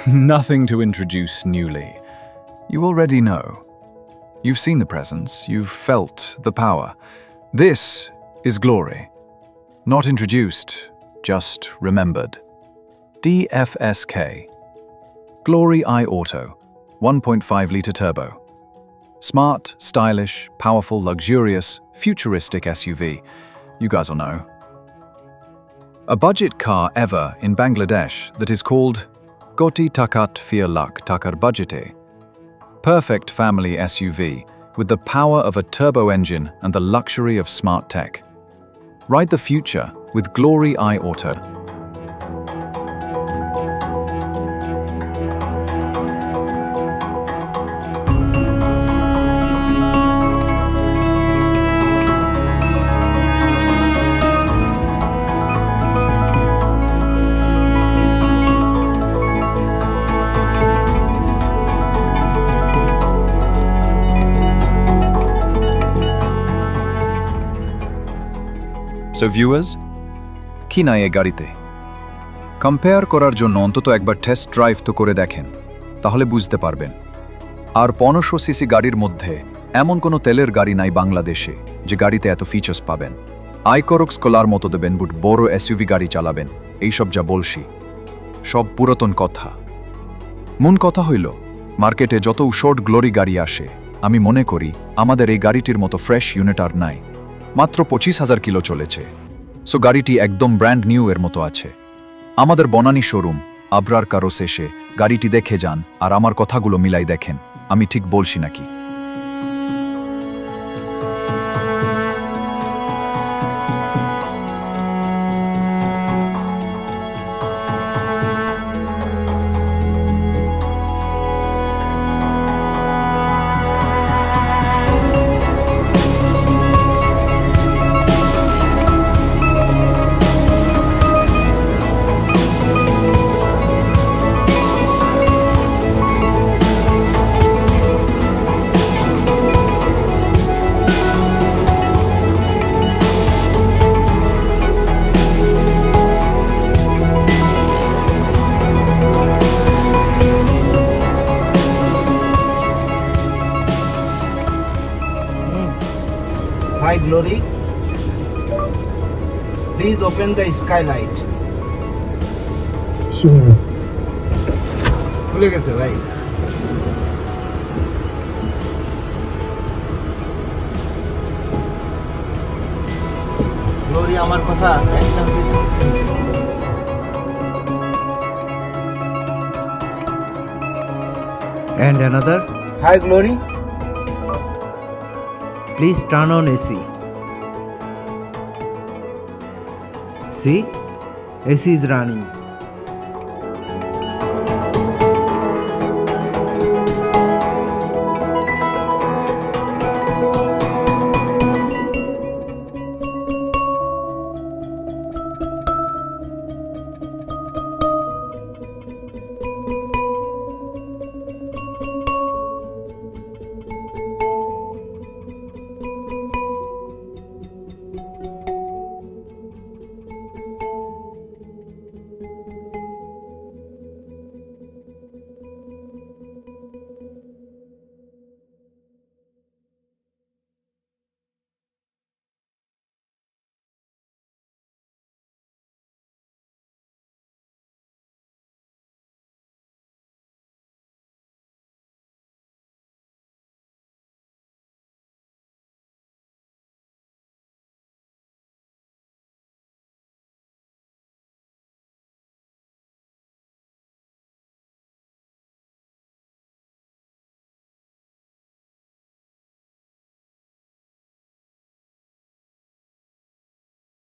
Nothing to introduce newly. You already know. You've seen the presence, you've felt the power. This is glory. Not introduced, just remembered. DFSK. Glory iAuto, 1.5-litre turbo. Smart, stylish, powerful, luxurious, futuristic SUV. You guys will know. A budget car ever in Bangladesh that is called Koti Takat 4 Lakh Takar Budgete. Perfect family SUV with the power of a turbo engine and the luxury of smart tech. Ride the future with Glory iAuto. So viewers, কি নাই এই গাড়িতে? Compare করার জন্য অন্তত একবার test drive তো করে দেখেন, তাহলে বুঝতে পারবেন। আর 1500 সিসি গাড়ির মধ্যে এমন কোনো তেলের গাড়ি নাই বাংলাদেশে যে গাড়িতে এত ফিচার্স পাবেন। আইকরক্স কোলার মতো দেবেন বুট বড় এসইউভি গাড়ি চালাবেন, এইসব যা বলছি সব পুরাতন কথা। মূল কথা হইল, মার্কেটে যত শর্ট গ্লোরি গাড়ি আসে, আমি মনে করি আমাদের এই গাড়িটির মতো ফ্রেশ ইউনিট আর নাই। মাত্র 25,000 কিলো চলেছে, সো গাড়িটি একদম ব্র্যান্ড নিউ এর মতো আছে। আমাদের বনানী শোরুম আবরার কারোস এসে গাড়িটি দেখে যান আর আমার কথাগুলো মিলাই দেখেন আমি ঠিক বলছি নাকি। Hi Glory, please open the skylight. Sure. খুলে গেছে ভাই। Glory আমার কথা অ্যাকশন দিছে। And another, Hi Glory, please turn on AC. See, AC is running.